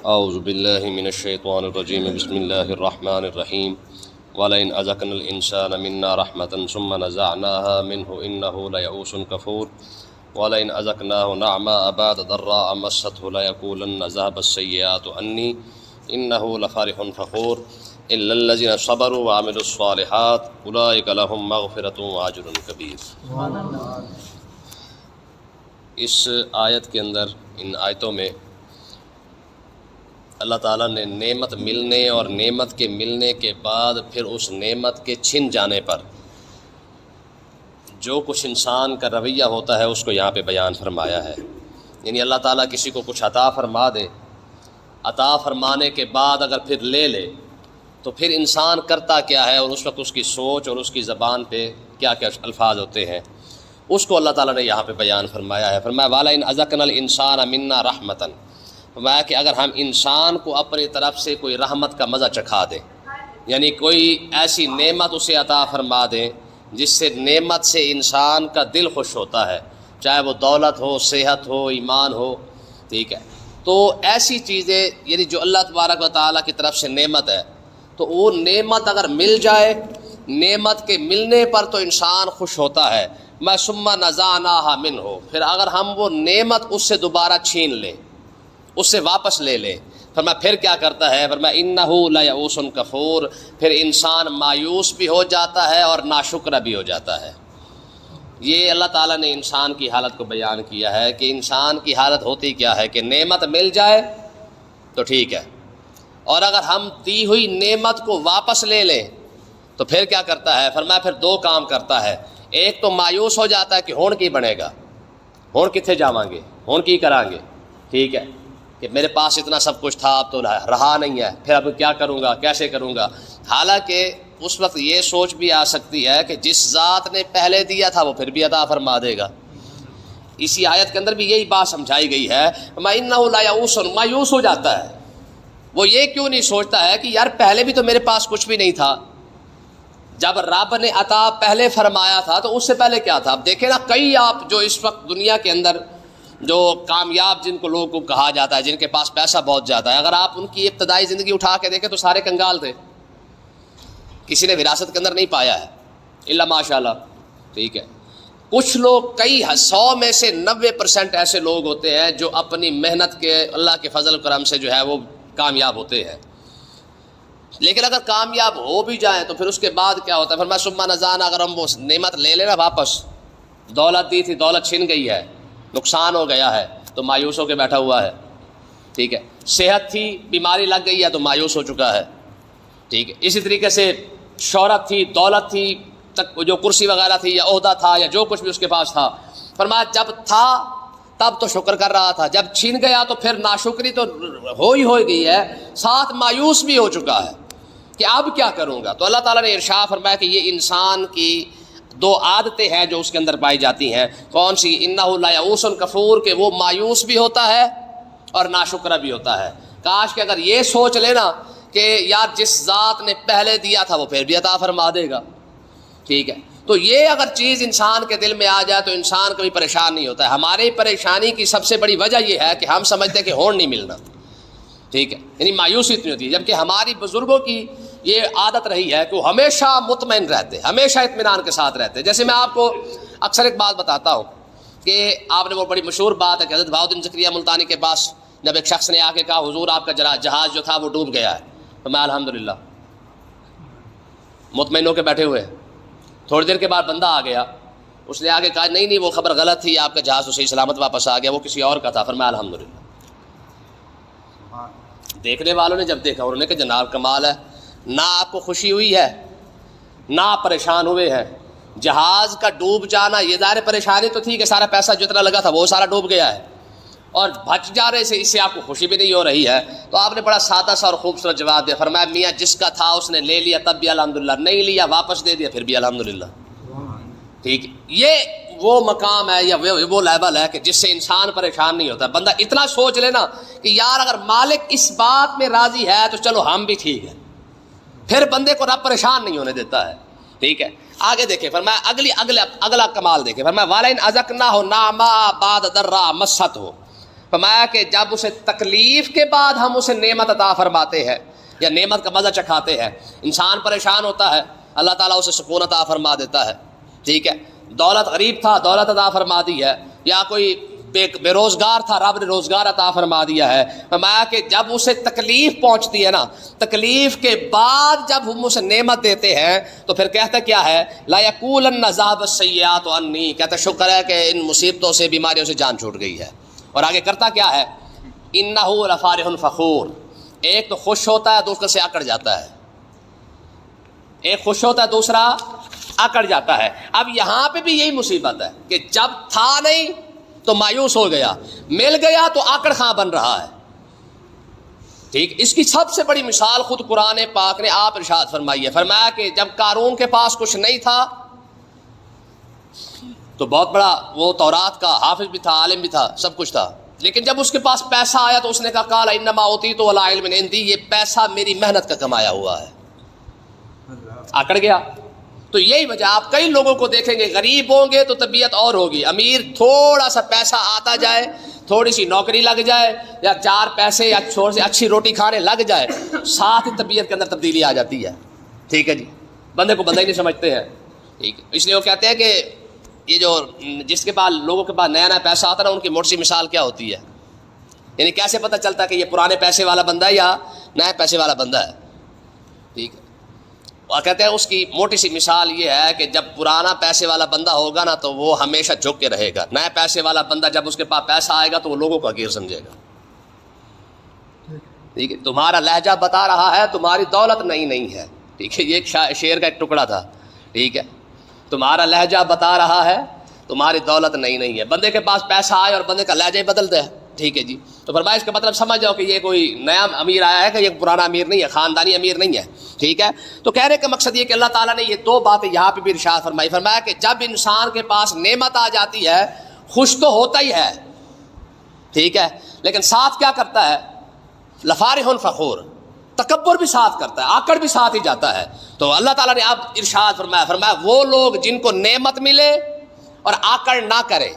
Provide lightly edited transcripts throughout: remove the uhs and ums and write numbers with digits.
اعوذ باللہ من الشیطان الرجیم بسم اللہ الرحمن الرحیم وَلَئِنْ أَذَقْنَا الْإِنسَانَ مِنَّا رَحْمَةً ثُمَّ نَزَعْنَاهَا مِنْهُ إِنَّهُ لَيَئُوسٌ كَفُورٌ وَلَئِنْ أَذَقْنَاهُ نَعْمَاءَ بَعْدَ ضَرَّاءَ مَسَّتْهُ لَيَقُولَنَّ ذَهَبَ السَّيِّئَاتُ عَنِّي إِنَّهُ لَفَرِحٌ فَخُورٌ إِلَّا الَّذِينَ صَبَرُوا وَعَمِلُوا الصَّالِحَاتِ أُولَئِكَ لَهُم مَّغْفِرَةٌ وَأَجْرٌ كَبِيرٌ۔ اس آیت کے اندر، ان آیتوں میں اللہ تعالیٰ نے نعمت ملنے اور نعمت کے ملنے کے بعد پھر اس نعمت کے چھن جانے پر جو کچھ انسان کا رویہ ہوتا ہے اس کو یہاں پہ بیان فرمایا ہے۔ یعنی اللہ تعالیٰ کسی کو کچھ عطا فرما دے، عطا فرمانے کے بعد اگر پھر لے لے تو پھر انسان کرتا کیا ہے، اور اس وقت اس کی سوچ اور اس کی زبان پہ کیا کیا الفاظ ہوتے ہیں، اس کو اللہ تعالیٰ نے یہاں پہ بیان فرمایا ہے۔ فرمایا وَلَئِنْ أَذَقْنَا الْإِنسَانَ مِنَّا رَحْمَةً، فرمایا کہ اگر ہم انسان کو اپنی طرف سے کوئی رحمت کا مزہ چکھا دیں، یعنی کوئی ایسی نعمت اسے عطا فرما دیں جس سے نعمت سے انسان کا دل خوش ہوتا ہے، چاہے وہ دولت ہو، صحت ہو، ایمان ہو، ٹھیک ہے، تو ایسی چیزیں یعنی جو اللہ تبارک و تعالیٰ کی طرف سے نعمت ہے، تو وہ نعمت اگر مل جائے، نعمت کے ملنے پر تو انسان خوش ہوتا ہے۔ میں ثم نزعناها منہ، پھر اگر ہم وہ نعمت اس سے دوبارہ چھین لیں، اس سے واپس لے لیں، فرمایا پھر کیا کرتا ہے، فرمایا انہ لیئوس کفور، پھر انسان مایوس بھی ہو جاتا ہے اور ناشکرہ بھی ہو جاتا ہے۔ یہ اللہ تعالیٰ نے انسان کی حالت کو بیان کیا ہے کہ انسان کی حالت ہوتی کیا ہے کہ نعمت مل جائے تو ٹھیک ہے، اور اگر ہم دی ہوئی نعمت کو واپس لے لیں تو پھر کیا کرتا ہے، فرمایا پھر دو کام کرتا ہے۔ ایک تو مایوس ہو جاتا ہے کہ ہون کی بنے گا، ہون کتنے جاواں گے، ہون کی کریں گے، ٹھیک ہے، کہ میرے پاس اتنا سب کچھ تھا اب تو رہا نہیں ہے، پھر اب کیا کروں گا، کیسے کروں گا۔ حالانکہ اس وقت یہ سوچ بھی آ سکتی ہے کہ جس ذات نے پہلے دیا تھا وہ پھر بھی عطا فرما دے گا۔ اسی آیت کے اندر بھی یہی بات سمجھائی گئی ہے، فَإِنَّهُ لَيَئُوسٌ، مایوس ہو جاتا ہے۔ وہ یہ کیوں نہیں سوچتا ہے کہ یار پہلے بھی تو میرے پاس کچھ بھی نہیں تھا، جب رب نے عطا پہلے فرمایا تھا تو اس سے پہلے کیا تھا۔ اب دیکھیں نا، کئی آپ جو اس وقت دنیا کے اندر جو کامیاب جن کو لوگوں کو کہا جاتا ہے، جن کے پاس پیسہ بہت زیادہ ہے، اگر آپ ان کی ابتدائی زندگی اٹھا کے دیکھیں تو سارے کنگال تھے، کسی نے وراثت کے اندر نہیں پایا ہے الا ماشاء اللہ، ٹھیک ہے۔ کچھ لوگ، کئی 100 میں سے 90% ایسے لوگ ہوتے ہیں جو اپنی محنت کے، اللہ کے فضل و کرم سے جو ہے وہ کامیاب ہوتے ہیں، لیکن اگر کامیاب ہو بھی جائیں تو پھر اس کے بعد کیا ہوتا ہے، فرمایا ثم نزعنا، اگر ہم وہ نعمت لے لینا واپس، دولت دی تھی، دولت چھن گئی ہے، نقصان ہو گیا ہے تو مایوس ہو کے بیٹھا ہوا ہے، ٹھیک ہے۔ صحت تھی، بیماری لگ گئی ہے تو مایوس ہو چکا ہے، ٹھیک ہے۔ اسی طریقے سے شہرت تھی، دولت تھی، جو کرسی وغیرہ تھی یا عہدہ تھا یا جو کچھ بھی اس کے پاس تھا، فرمایا جب تھا تب تو شکر کر رہا تھا، جب چھن گیا تو پھر ناشکری تو ہو گئی ہے، ساتھ مایوس بھی ہو چکا ہے کہ اب کیا کروں گا۔ تو اللہ تعالیٰ نے ارشاد فرمایا کہ یہ انسان کی دو عادتیں ہیں جو اس کے اندر پائی جاتی ہیں۔ کون سی؟ انہ لیئوس کفور، کہ وہ مایوس بھی ہوتا ہے اور ناشکرہ بھی ہوتا ہے۔ کاش کہ اگر یہ سوچ لینا کہ یار جس ذات نے پہلے دیا تھا وہ پھر بھی عطا فرما دے گا، ٹھیک ہے، تو یہ اگر چیز انسان کے دل میں آ جائے تو انسان کبھی پریشان نہیں ہوتا ہے۔ ہماری پریشانی کی سب سے بڑی وجہ یہ ہے کہ ہم سمجھتے ہیں کہ ہون نہیں ملنا، ٹھیک ہے، یعنی مایوسی اتنی ہوتی ہے، جبکہ ہماری بزرگوں کی یہ عادت رہی ہے کہ وہ ہمیشہ مطمئن رہتے، ہمیشہ اطمینان کے ساتھ رہتے۔ جیسے میں آپ کو اکثر ایک بات بتاتا ہوں کہ آپ نے وہ بڑی مشہور بات ہے کہ حضرت بہاؤالدین زکریا ملتانی کے پاس جب ایک شخص نے آ کے کہا حضور آپ کا جہاز جو تھا وہ ڈوب گیا ہے، تو میں الحمدللہ مطمئن ہو کے بیٹھے ہوئے۔ تھوڑی دیر کے بعد بندہ آ گیا، اس نے آگے کہا نہیں وہ خبر غلط تھی، آپ کا جہاز تو صحیح سلامت واپس آ گیا، وہ کسی اور کا تھا، فرمایا الحمدللہ۔ دیکھنے والوں نے جب دیکھا انہوں نے کہا جناب کمال ہے، نہ آپ کو خوشی ہوئی ہے نہ آپ پریشان ہوئے ہیں۔ جہاز کا ڈوب جانا یہ ظاہر پریشانی تو تھی کہ سارا پیسہ جتنا لگا تھا وہ سارا ڈوب گیا ہے، اور بچ جانے سے اس سے آپ کو خوشی بھی نہیں ہو رہی ہے۔ تو آپ نے بڑا سادہ سا اور خوبصورت جواب دیا، فرمایا میاں جس کا تھا اس نے لے لیا تب بھی الحمدللہ، نہیں لیا واپس دے دیا پھر بھی الحمدللہ، ٹھیک۔ یہ وہ مقام ہے یا وہ لیول ہے کہ جس سے انسان پریشان نہیں ہوتا۔ بندہ اتنا سوچ لینا کہ یار اگر مالک اس بات میں راضی ہے تو چلو ہم بھی ٹھیک ہے، پھر بندے کو رب پریشان نہیں ہونے دیتا ہے، ٹھیک ہے۔ آگے دیکھیں، فرمایا اگلا کمال دیکھیں، فرمایا وَلَئِنْ أَذَقْنَاهُ نَعْمَاءَ بَعْدَ ضَرَّاءَ مَسَّتْهُ، فرمایا کہ جب اسے تکلیف کے بعد ہم اسے نعمت عطا فرماتے ہیں یا نعمت کا مزہ چکھاتے ہیں، انسان پریشان ہوتا ہے اللہ تعالیٰ اسے سکون عطا فرما دیتا ہے، ٹھیک ہے، دولت غریب تھا دولت عطا فرما دی ہے، یا کوئی بے روزگار تھا رب نے روزگار عطا فرما دیا ہے۔ فرمایا کہ جب اسے تکلیف پہنچتی ہے نا، تکلیف کے بعد جب ہم اسے نعمت دیتے ہیں تو پھر کہتا کیا ہے، لا یقولن ذهب السیئات عنی، کہتا شکر ہے کہ ان مصیبتوں سے بیماریوں سے جان چھوٹ گئی ہے۔ اور آگے کرتا کیا ہے، انہ لفارح فخور، ایک تو خوش ہوتا ہے دوسرے سے اکڑ جاتا ہے، ایک خوش ہوتا ہے دوسرا اکڑ جاتا ہے۔ اب یہاں پہ بھی یہی مصیبت ہے کہ جب تھا نہیں تو مایوس ہو گیا، مل گیا تو آکڑ خاں بن رہا ہے، ٹھیک۔ اس کی سب سے بڑی مثال خود قرآن پاک نے آپ ارشاد فرمائی ہے، فرمایا کہ جب قارون کے پاس کچھ نہیں تھا تو بہت بڑا وہ تورات کا حافظ بھی تھا عالم بھی تھا سب کچھ تھا، لیکن جب اس کے پاس پیسہ آیا تو اس نے کہا قال انما اوتیت علی علم عندی، یہ پیسہ میری محنت کا کمایا ہوا ہے، آکڑ گیا۔ تو یہی وجہ آپ کئی لوگوں کو دیکھیں گے غریب ہوں گے تو طبیعت اور ہوگی، امیر تھوڑا سا پیسہ آتا جائے، تھوڑی سی نوکری لگ جائے یا چار پیسے یا چھوڑ سے اچھی روٹی کھانے لگ جائے، ساتھ ہی طبیعت کے اندر تبدیلی آ جاتی ہے، ٹھیک ہے جی، بندے کو بندہ ہی نہیں سمجھتے ہیں، ٹھیک ہے۔ اس لیے وہ کہتے ہیں کہ یہ جو جس کے پاس لوگوں کے پاس نیا نیا پیسہ آتا ہے نا، ان کی موٹی سی مثال کیا ہوتی ہے، یعنی کیسے پتہ چلتا ہے کہ یہ پرانے پیسے والا بندہ ہے یا نئے پیسے والا بندہ ہے، ٹھیک ہے۔ اور کہتے ہیں اس کی موٹی سی مثال یہ ہے کہ جب پرانا پیسے والا بندہ ہوگا نا تو وہ ہمیشہ جھک کے رہے گا، نئے پیسے والا بندہ جب اس کے پاس پیسہ آئے گا تو وہ لوگوں کو حقیر سمجھے گا، ٹھیک ہے۔ تمہارا لہجہ بتا رہا ہے تمہاری دولت نہیں ہے، ٹھیک ہے، یہ ایک شعر کا ایک ٹکڑا تھا، ٹھیک ہے، تمہارا لہجہ بتا رہا ہے تمہاری دولت نہیں ہے، بندے کے پاس پیسہ آئے اور بندے کا لہجہ ہی بدل دے، ٹھیک ہے جی۔ تو فرمایا اس کا مطلب سمجھ جاؤ کہ یہ کوئی نیا امیر آیا ہے کہ یہ پرانا امیر نہیں ہے، خاندانی امیر نہیں ہے، ٹھیک ہے۔ تو کہنے کا مقصد یہ کہ اللہ تعالیٰ نے یہ دو باتیں یہاں پہ بھی ارشاد فرمائی، فرمایا کہ جب انسان کے پاس نعمت آ جاتی ہے خوش تو ہوتا ہی ہے، ٹھیک ہے، لیکن ساتھ کیا کرتا ہے، لفارح فخور، تکبر بھی ساتھ کرتا ہے، آکڑ بھی ساتھ ہی جاتا ہے۔ تو اللہ تعالیٰ نے اب ارشاد فرمایا وہ لوگ جن کو نعمت ملے اور آکڑ نہ کرے،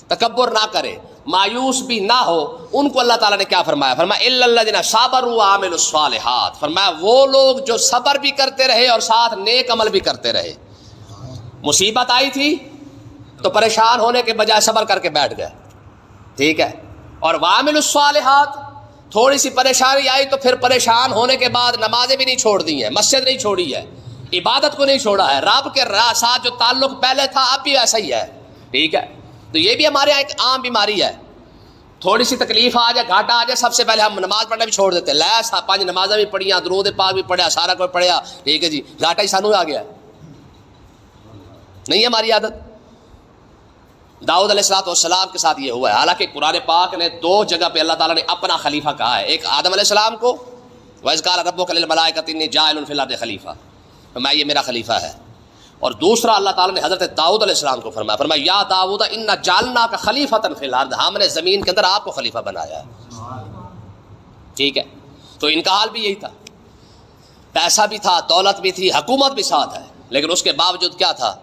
تکبر نہ کرے، مایوس بھی نہ ہو، ان کو اللہ تعالیٰ نے کیا فرمایا، فرمایا الا الذین صبروا وعملوا الصالحات، فرمایا وہ لوگ جو صبر بھی کرتے رہے اور ساتھ نیک عمل بھی کرتے رہے۔ مصیبت آئی تھی تو پریشان ہونے کے بجائے صبر کر کے بیٹھ گئے، ٹھیک ہے، اور وعملوا الصالحات، تھوڑی سی پریشانی آئی تو پھر پریشان ہونے کے بعد نمازیں بھی نہیں چھوڑ دی ہیں، مسجد نہیں چھوڑی ہے، عبادت کو نہیں چھوڑا ہے، رب کے ساتھ جو تعلق پہلے تھا اب بھی ایسا ہی ہے، ٹھیک ہے۔ تو یہ بھی ہمارے یہاں ایک عام بیماری ہے، تھوڑی سی تکلیف آ جائے گھاٹا آ جائے سب سے پہلے ہم نماز پڑھنا بھی چھوڑ دیتے ہیں، لے 5 نمازیں بھی پڑھیاں، درود پاک بھی پڑھیا، سارا کوئی پڑھیا، ٹھیک ہے جی، گھاٹا ہی سانو آ گیا، نہیں ہے ہماری عادت۔ داؤد علیہ السلام کے ساتھ یہ ہوا ہے، حالانکہ قرآن پاک نے 2 جگہ پہ اللہ تعالیٰ نے اپنا خلیفہ کہا ہے، ایک آدم علیہ السلام کو وَإِذْ قَالَ رَبُّكَ لِلْمَلَائِكَةِ إِنِّي جَاعِلٌ فِي الْأَرْضِ خلیفہ، فرمایا یہ میرا خلیفہ ہے، اور دوسرا اللہ تعالیٰ نے حضرت داؤد علیہ السلام کو فرمایا یا داؤد انا جعلناک خلیفۃ فی الارض، ہم نے زمین کے اندر آپ کو خلیفہ بنایا ہے، ٹھیک ہے۔ تو ان کا حال بھی یہی تھا، پیسہ بھی تھا، دولت بھی تھی، حکومت بھی ساتھ ہے، لیکن اس کے باوجود کیا تھا،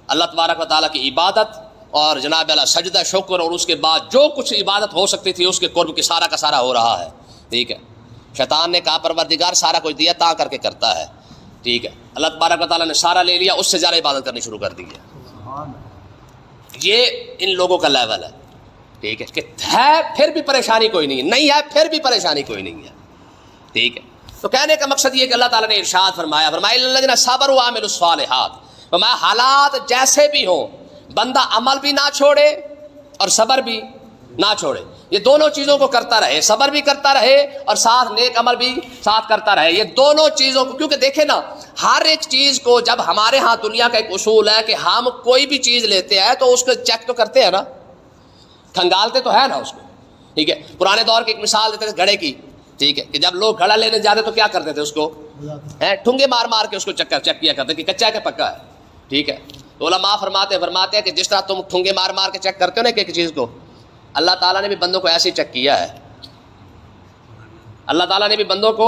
اللہ تبارک و تعالیٰ کی عبادت اور جناب اللہ سجدہ شکر، اور اس کے بعد جو کچھ عبادت ہو سکتی تھی اس کے قرب کی سارا کا سارا ہو رہا ہے، ٹھیک ہے۔ شیطان نے کہا پروردگار سارا کچھ دیا تا کر کے کرتا ہے، ٹھیک ہے، اللہ تبارک و تعالیٰ نے سارا لے لیا، اس سے زیادہ عبادت کرنی شروع کر دی ہے۔ یہ ان لوگوں کا لیول ہے، ٹھیک ہے، کہ ہے پھر بھی پریشانی کوئی نہیں ہے، نہیں ہے پھر بھی پریشانی کوئی نہیں ہے، ٹھیک ہے۔ تو کہنے کا مقصد یہ کہ اللہ تعالیٰ نے ارشاد فرمایا الذین صبروا وعملوا الصالحات، فرمایا حالات جیسے بھی ہوں بندہ عمل بھی نہ چھوڑے اور صبر بھی نہ چھوڑے، یہ دونوں چیزوں کو کرتا رہے، صبر بھی کرتا رہے اور ساتھ نیک عمل بھی ساتھ کرتا رہے، یہ دونوں چیزوں کو، کیونکہ دیکھیں نا ہر ایک چیز کو، جب ہمارے ہاں دنیا کا ایک اصول ہے کہ ہم کوئی بھی چیز لیتے ہیں تو اس کو چیک تو کرتے ہیں نا، کھنگالتے تو ہے نا اس کو، ٹھیک ہے۔ پرانے دور کی ایک مثال دیتے تھے گھڑے کی، ٹھیک ہے، کہ جب لوگ گھڑا لینے جاتے تو کیا کرتے تھے، اس کو ٹھنگے مار مار کے اس کو چیک کیا کرتے کہ کچا ہے کہ پکا ہے، ٹھیک ہے۔ تو علماء فرماتے ہیں کہ جس طرح تم ٹھنگے مار مار کے چیک کرتے ہو نا ایک چیز کو، اللہ تعالیٰ نے بھی بندوں کو ایسے ہی چیک کیا ہے، اللہ تعالیٰ نے بھی بندوں کو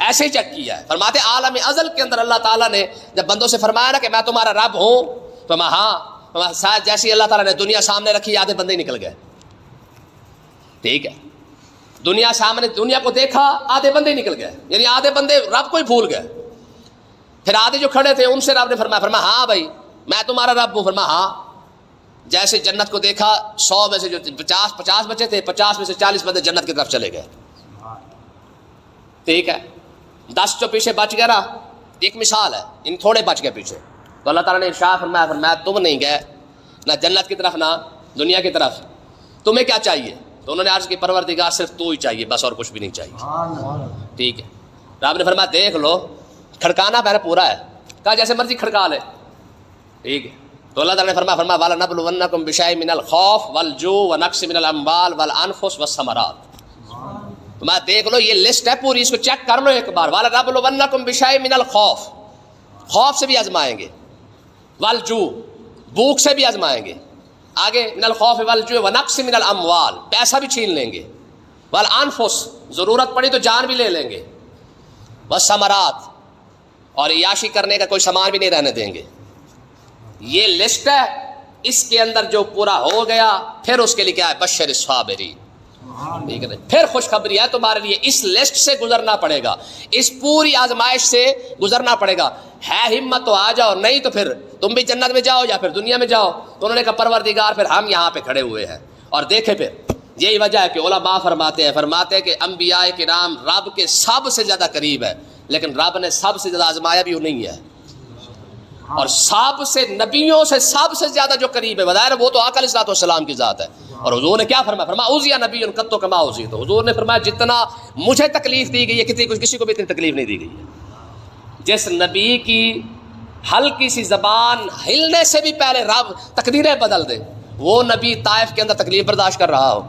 ایسے ہی چیک کیا ہے۔ فرماتے عالم ازل کے اندر اللہ تعالیٰ نے جب بندوں سے فرمایا نا کہ میں تمہارا رب ہوں، تو میں ہاں، جیسی اللہ تعالیٰ نے دنیا سامنے رکھی آدھے بندے نکل گئے، ٹھیک ہے۔ دنیا سامنے، دنیا کو دیکھا، آدھے بندے نکل گئے، یعنی آدھے بندے رب کو ہی بھول گئے. پھر آدھے جو کھڑے تھے ان سے رب نے فرمایا ہاں بھائی میں تمہارا رب ہوں. فرمایا ہاں. جیسے جنت کو دیکھا 100 میں سے جو 50 بچے تھے، 50 میں سے 40 بندے جنت کی طرف چلے گئے. ٹھیک ہے، 10 جو پیچھے بچ گیا نا، ایک مثال ہے، ان تھوڑے بچ گئے پیچھے. تو اللہ تعالیٰ نے ارشاد فرمایا تم نہیں گئے نہ جنت کی طرف نہ دنیا کی طرف، تمہیں کیا چاہیے؟ تو انہوں نے عرض کی پروردگار صرف تو ہی چاہیے بس، اور کچھ بھی نہیں چاہیے. ٹھیک ہے، رب نے فرمایا دیکھ لو کھڑکانا پہلے پورا ہے، کہا جیسے مرضی کھڑکا لے. ٹھیک ہے، تو اللہ تعالیٰ نے فرمایا وَلَنَبْلُوَنَّكُمْ بِشَيْءٍ مِّنَ الْخَوْفِ وَالْجُوعِ وَنَقْصٍ مِّنَ الْأَمْوَالِ وَالْأَنفُسِ وَالثَّمَرَاتِ. میں دیکھ لو یہ لسٹ ہے پوری، اس کو چیک کر لو ایک بار. وَلَنَبْلُوَنَّكُمْ بِشَيْءٍ مِّنَ الْخَوْفِ، خوف سے بھی آزمائیں گے، وَالْجُوعِ بھوک سے بھی آزمائیں گے، آگے مِّنَ الْخَوْفِ وَالْجُوعِ وَنَقْصٍ مِّنَ الْأَمْوَالِ پیسہ بھی چھین لیں گے، وَالْأَنفُسِ ضرورت پڑی تو جان بھی لے لیں گے، وَالثَّمَرَاتِ اور عیاشی کرنے کا کوئی سامان بھی نہیں رہنے دیں گے. یہ لسٹ ہے، اس کے اندر جو پورا ہو گیا پھر اس کے لیے کیا ہے؟ بشر الصابرین. ٹھیک ہے، پھر خوشخبری ہے تمہارے لیے، اس لسٹ سے گزرنا پڑے گا، اس پوری آزمائش سے گزرنا پڑے گا. ہے ہمت تو آ جاؤ، نہیں تو پھر تم بھی جنت میں جاؤ یا پھر دنیا میں جاؤ. تو انہوں نے کہا پروردگار پھر ہم یہاں پہ کھڑے ہوئے ہیں. اور دیکھیں پھر یہی وجہ ہے کہ علماء فرماتے ہیں کہ انبیاء کرام رب کے سب سے زیادہ قریب ہے، لیکن رب نے سب سے زیادہ آزمایا بھی نہیں ہے. اور سب سے نبیوں سے سب سے زیادہ جو قریب ہے بظاہر وہ تو آقا علیہ الصلوۃ والسلام کی ذات ہے. اور حضور نے کیا فرمایا؟ اوذی نبی قط کما اوذیت. تو حضور نے فرمایا جتنا مجھے تکلیف دی گئی ہے کسی کو بھی اتنی تکلیف نہیں دی گئی ہے. جس نبی کی ہلکی سی زبان ہلنے سے بھی پہلے رب تقدیریں بدل دے، وہ نبی طائف کے اندر تکلیف برداشت کر رہا ہو.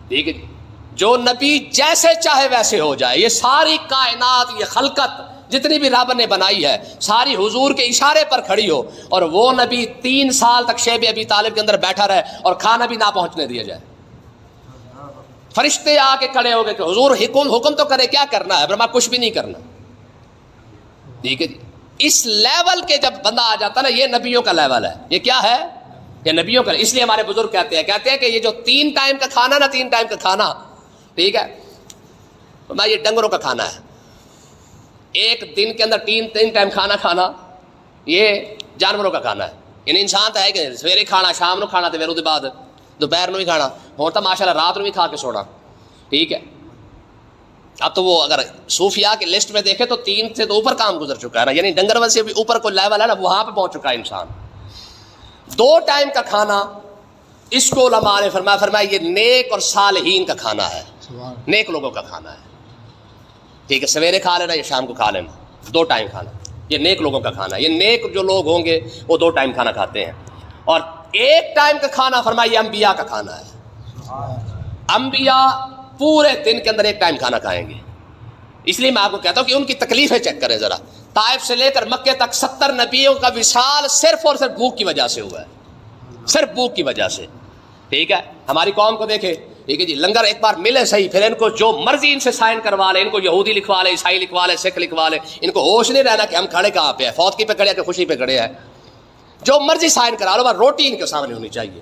ٹھیک ہے، جو نبی جیسے چاہے ویسے ہو جائے. یہ ساری کائنات، یہ خلقت جتنی بھی رب نے بنائی ہے ساری حضور کے اشارے پر کھڑی ہو، اور وہ نبی 3 سال تک شیب ابی طالب کے اندر بیٹھا رہے اور کھانا بھی نہ پہنچنے دیا جائے. فرشتے آ کے کھڑے ہو گئے کہ حضور حکم تو کرے، کیا کرنا ہے؟ فرمایا کچھ بھی نہیں کرنا. ٹھیک ہے جی، اس لیول کے جب بندہ آ جاتا نا، یہ نبیوں کا لیول ہے. یہ کیا ہے؟ یہ نبیوں کا. اس لیے ہمارے بزرگ کہتے ہیں کہ یہ جو 3 ٹائم کا کھانا نا، 3 ٹائم کا کھانا، ٹھیک ہے، فرمایا یہ ڈنگروں کا کھانا ہے. ایک دن کے اندر 3 ٹائم کھانا کھانا یہ جانوروں کا کھانا ہے. یعنی انسان تو ہے کہ سویرے کھانا، شام کو کھانا، تو پھر اس کے بعد دوپہر میں بھی کھانا ہوتا، ماشاء اللہ رات میں بھی کھا کے سونا. ٹھیک ہے، اب تو وہ اگر صوفیاء کی لسٹ میں دیکھے تو 3 سے تو اوپر کام گزر چکا ہے نا، یعنی ڈنگر سے بھی اوپر کوئی لیول ہے نا، وہاں پہ پہنچ چکا ہے انسان. 2 ٹائم کا کھانا اس کو علماء نے فرمایا یہ نیک اور صالحین کا کھانا ہے، نیک لوگوں کا کھانا ہے. ٹھیک ہے، سویرے کھا لینا یا شام کو کھا لینا، 2 ٹائم کھانا یہ نیک لوگوں کا کھانا ہے. یہ نیک جو لوگ ہوں گے وہ 2 ٹائم کھانا کھاتے ہیں. اور 1 ٹائم کا کھانا فرمایا یہ انبیاء کا کھانا ہے. انبیاء پورے دن کے اندر 1 ٹائم کھانا کھائیں گے. اس لیے میں آپ کو کہتا ہوں کہ ان کی تکلیفیں چیک کریں ذرا. طائف سے لے کر مکے تک 70 نبیوں کا وصال صرف اور صرف بھوک کی وجہ سے ہوا ہے، صرف بھوک کی وجہ سے. ٹھیک ہے، ہماری قوم کو دیکھے، ٹھیک ہے جی، لنگر ایک بار ملے صحیح، پھر ان کو جو مرضی ان سے سائن کروا لے، ان کو یہودی لکھوا لے، عیسائی لکھوا لے، سکھ لکھوا لے، ان کو ہوش نہیں رہنا کہ ہم کھڑے کہاں پہ ہیں، فوت کی پہ کھڑے ہیں کہ خوشی پہ کھڑے ہیں. جو مرضی سائن کرا لو، بس روٹی ان کے سامنے ہونی چاہیے.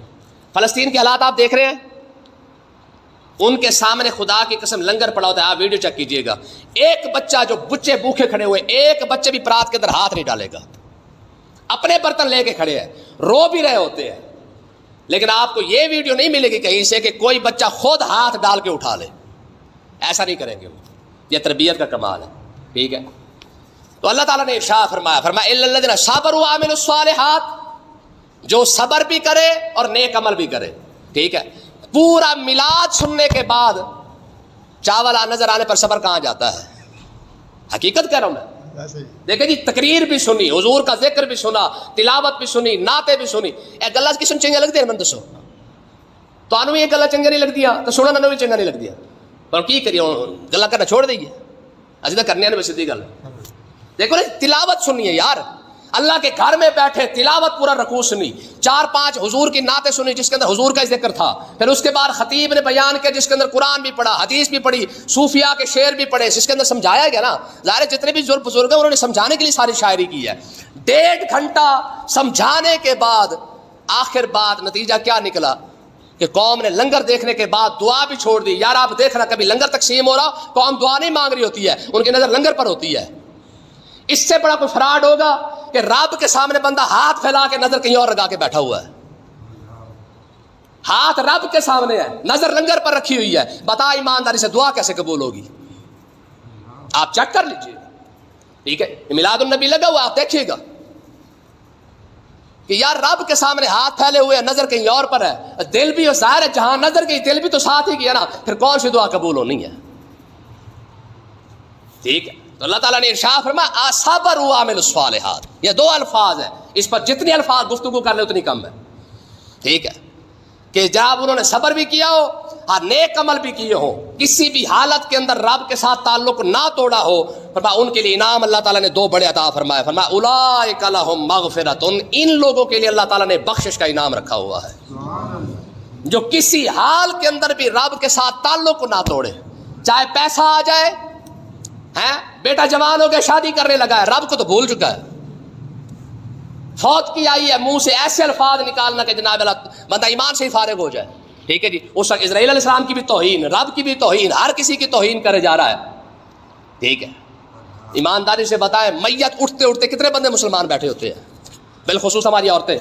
فلسطین کے حالات آپ دیکھ رہے ہیں، ان کے سامنے خدا کی قسم لنگر پڑا ہوتا ہے. آپ ویڈیو چیک کیجئے گا، ایک بچہ جو بچے بھوکے کھڑے ہوئے، ایک بچے بھی پرات کے اندر ہاتھ نہیں ڈالے گا، اپنے برتن لے کے کھڑے ہیں، رو بھی رہے ہوتے ہیں. لیکن آپ کو یہ ویڈیو نہیں ملے گی کہیں سے کہ کوئی بچہ خود ہاتھ ڈال کے اٹھا لے. ایسا نہیں کریں گے وہ. یہ تربیت کا کمال ہے. ٹھیک ہے، تو اللہ تعالیٰ نے ارشاد فرمایا الا الذین صبروا وعملوا الصالحات، جو صبر بھی کرے اور نیک عمل بھی کرے. ٹھیک ہے، پورا میلاد سننے کے بعد چاول نظر آنے پر صبر کہاں جاتا ہے؟ حقیقت کہہ رہا ہوں میں. دیکھیں جی، تقریر بھی سنی، حضور کا ذکر بھی سنا، تلاوت بھی سنی، نعتیں بھی سنی. ایک گلا کسم چنگا لگ دیا من دسو تو انو یہ گلا چنگا نہیں لگ دیا تو سننا انو بھی چنگا نہیں لگ دیا. پر کی کریے، گلا کرنا چھوڑ دئیے، اجے تو کرنے میں سیدھی گل. دیکھو نا، تلاوت سنیے یار، اللہ کے گھر میں بیٹھے تلاوت پورا رکوع سنی، 4-5 حضور کی نعتیں سنی جس کے اندر حضور کا ذکر تھا. پھر اس کے بعد خطیب نے بیان کیا جس کے اندر قرآن بھی پڑھا، حدیث بھی پڑھی، صوفیاء کے شعر بھی پڑھے جس کے اندر سمجھایا گیا نا. ظاہر جتنے بھی بزرگ ہیں انہوں نے سمجھانے کے لیے ساری شاعری کی ہے. 1.5 گھنٹہ سمجھانے کے بعد آخر بات نتیجہ کیا نکلا؟ کہ قوم نے لنگر دیکھنے کے بعد دعا بھی چھوڑ دی. یار آپ دیکھنا کبھی لنگر تقسیم ہو رہا قوم دعا نہیں مانگ رہی ہوتی ہے, ان کی نظر لنگر پر ہوتی ہے. اس سے بڑا کوئی فراڈ ہوگا کہ رب کے سامنے بندہ ہاتھ پھیلا کے نظر کہیں اور لگا کے بیٹھا ہوا ہے. ہاتھ رب کے سامنے ہے, نظر لنگر پر رکھی ہوئی ہے. بتا ایمانداری سے دعا کیسے قبول ہوگی؟ آپ چیک کر لیجیے. ٹھیک ہے, میلاد النبی لگا ہوا, آپ دیکھیے گا کہ یار رب کے سامنے ہاتھ پھیلے ہوئے, نظر کہیں اور پر ہے, دل بھی ظاہر ہے جہاں نظر گئی دل بھی تو ساتھ ہی گیا نا, پھر کون سی دعا قبول ہونی ہے؟ ٹھیک ہے, تو اللہ تعالیٰ نے ارشاد فرمایا اصبروا وعملوا الصالحات. یہ دو الفاظ ہیں, اس پر جتنے الفاظ گفتگو کر لیں اتنی کم ہے. ٹھیک ہے, کہ جب انہوں نے صبر بھی کیا ہو اور نیک عمل بھی کیے ہو, کسی بھی حالت کے اندر رب کے ساتھ تعلق نہ توڑا ہو, فرمایا ان کے لیے انعام اللہ تعالیٰ نے دو بڑے عطا فرمائے. فرمایا اولئک لہم مغفرۃ, ان لوگوں کے لیے اللہ تعالیٰ نے بخشش کا انعام رکھا ہوا ہے, جو کسی حال کے اندر بھی رب کے ساتھ تعلق نہ توڑے. چاہے پیسہ آ جائے, بیٹا جوان ہو گیا شادی کرنے لگا ہے, رب کو تو بھول چکا ہے. فوت کی آئی ہے, منہ سے ایسے الفاظ نکالنا کہ جناب اللہ بندہ ایمان سے ہی فارغ ہو جائے. ٹھیک ہے جی, اس وقت اسرائیل علیہ السلام کی بھی توہین, رب کی بھی توہین, ہر کسی کی توہین کرے جا رہا ہے. ٹھیک ہے, ایمانداری سے بتائیں میت اٹھتے اٹھتے کتنے بندے مسلمان بیٹھے ہوتے ہیں, بالخصوص ہماری عورتیں.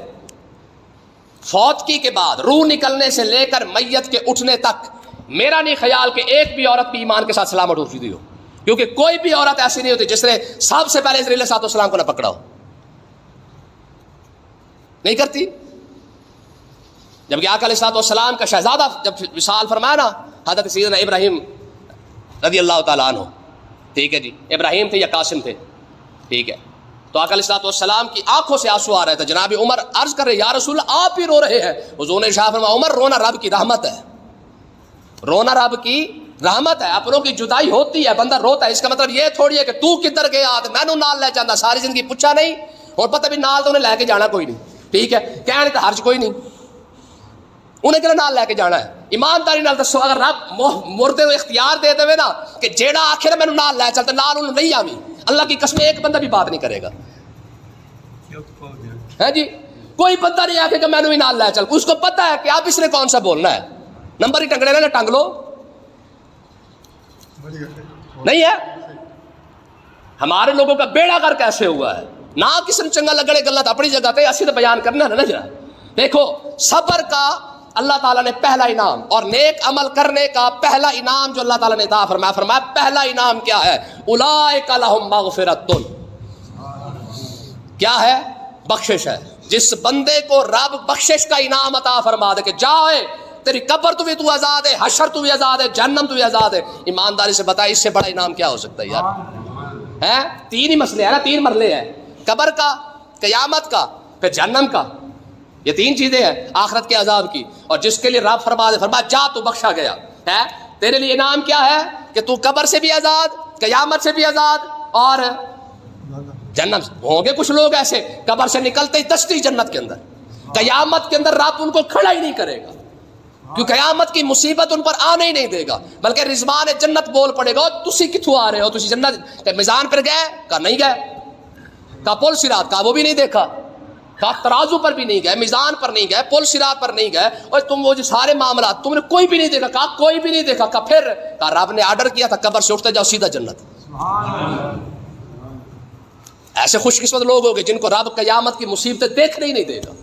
فوت کی کے بعد روح نکلنے سے لے کر میت کے اٹھنے تک میرا نہیں خیال کہ ایک بھی عورت بھی ایمان کے ساتھ سلامت اٹھتی ہو, کیونکہ کوئی بھی عورت ایسی نہیں ہوتی جس نے سب سے پہلے اسرائیل علیہ السلام کو نہ پکڑا ہو. نہیں کرتی. جبکہ آقا علیہ السلام کا شہزادہ جب وصال فرمایا نا, حضرت سیدنا ابراہیم رضی اللہ تعالیٰ عنہ, ٹھیک ہے جی, ابراہیم تھے یا قاسم تھے, ٹھیک ہے, تو آقا علیہ السلام کی آنکھوں سے آنسو آ رہے تھے. جناب عمر عرض کر رہے یا رسول اللہ آپ ہی رو رہے ہیں. حضور نے ارشاد فرمایا عمر رونا رب کی رحمت ہے, رونا رب کی رحمت ہے. اپنوں کی جدائی ہوتی ہے, بندہ روتا ہے, اس کا مطلب یہ تھوڑی ہے کہ تو کدھر گیا میں نال لے جانا, ساری زندگی پوچھا نہیں اور پتہ بھی نال تو انہیں لے کے جانا کوئی نہیں. ٹھیک ہے, کہنے تو حرج کوئی نہیں, انہیں کہ نال لے کے جانا ہے. ایمانداری نال دسو, اگر رب مردے ہوئے اختیار دے دے نا کہ جیڑا آخر میں نال لے چلتا نال انہوں نہیں آوی, اللہ کی قسم ایک بندہ بھی بات نہیں کرے گا. ہے جی, کوئی بندہ نہیں آکے کہ میں نے نال لے چل, اس کو پتہ ہے کہ آپ اس نے کون سا بولنا ہے. نمبر ہی ٹنگڑے نا ٹنگ لو, نہیں ہے. ہمارے لوگوں کا بیڑا کر کیسے ہوا ہے, نہ کسی نے چنگا لگڑے گلا تو اپنی جگہ پہ اسی تو بیان کرنا ہے نا. جرا دیکھو, صبر کا اللہ تعالیٰ نے پہلا انعام اور نیک عمل کرنے کا پہلا انعام جو اللہ تعالیٰ نے عطا فرمایا, فرمایا پہلا انعام کیا ہے, اولئک لہم مغفرۃ, کیا ہے, بخشش ہے. جس بندے کو رب بخشش کا انعام عطا فرما دے کہ جائے تیری قبر تو بھی تو آزاد ہے, حشر تو بھی آزاد ہے, جہنم تو بھی آزاد ہے. ایمانداری سے بتا اس سے بڑا انعام کیا ہو سکتا ہے یار؟ ہے تین ہی مسئلے ہیں نا, تین مرلے ہیں, قبر کا, قیامت کا, پھر جہنم کا. یہ تین چیزیں ہیں, آخرت کے عذاب کی. اور جس کے لیے رب فرما دے, فرما جا تو بخشا گیا ہے. تیرے لیے انعام کیا ہے کہ تو قبر سے بھی آزاد, قیامت سے بھی آزاد, اور جنت. ہوں گے کچھ لوگ ایسے قبر سے نکلتے ہی دستی جنت کے اندر, قیامت کے اندر رب ان کو کھڑا ہی نہیں کرے گا, کیونکہ قیامت کی مصیبت ان پر آنے ہی نہیں دے گا, بلکہ رضوان جنت بول پڑے گا, تسی کتھوں آ رہے ہو, تسی جنت میزان پر گئے, کہا نہیں گئے, کہا پل صراط, کہا وہ بھی نہیں دیکھا, کہا ترازو پر بھی نہیں گئے, میزان پر نہیں گئے, پل صراط پر نہیں گئے, اور تم وہ جو سارے معاملات تم نے کوئی بھی نہیں دیکھا, کہا کوئی بھی نہیں دیکھا. کہا پھر, کہا رب نے آرڈر کیا تھا قبر سے اٹھتے جاؤ سیدھا جنت. ایسے خوش قسمت لوگ ہو گے جن کو رب قیامت کی مصیبتیں دیکھنے ہی نہیں دے گا.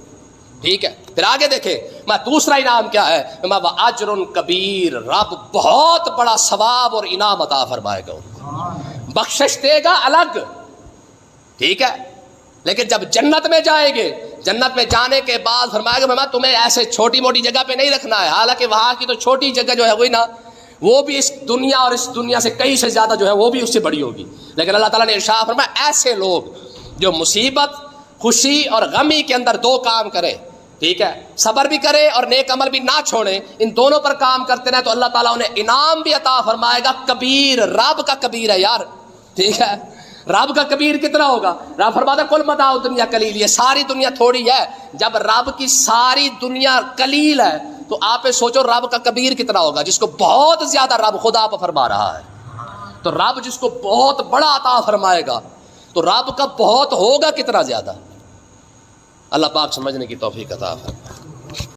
ٹھیک ہے, پھر آگے دیکھیں میں دوسرا انعام کیا ہے, میں اجر کبیر, رب بہت بڑا ثواب اور انعام عطا فرمائے گا, بخشش دے گا الگ. ٹھیک ہے, لیکن جب جنت میں جائیں گے, جنت میں جانے کے بعد فرمائے گا میں تمہیں ایسے چھوٹی موٹی جگہ پہ نہیں رکھنا ہے, حالانکہ وہاں کی تو چھوٹی جگہ جو ہے وہی نا, وہ بھی اس دنیا اور اس دنیا سے کئی سے زیادہ جو ہے وہ بھی اس سے بڑی ہوگی. لیکن اللہ تعالیٰ نے ارشاد فرمایا ایسے لوگ جو مصیبت, خوشی اور غمی کے اندر دو کام کرے, ٹھیک ہے, صبر بھی کرے اور نیک عمل بھی نہ چھوڑے, ان دونوں پر کام کرتے رہے, تو اللہ تعالیٰ انہیں انعام بھی عطا فرمائے گا. کبیر, رب کا کبیر ہے یار. ٹھیک ہے, رب کا کبیر کتنا ہوگا؟ رب فرماتا کل متاع دنیا قلیل, یہ ساری دنیا تھوڑی ہے. جب رب کی ساری دنیا قلیل ہے تو آپ سوچو رب کا کبیر کتنا ہوگا, جس کو بہت زیادہ رب خدا پر فرما رہا ہے. تو رب جس کو بہت بڑا عطا فرمائے گا تو رب کا بہت ہوگا کتنا زیادہ. اللہ پاک سمجھنے کی توفیق عطا فرمائے.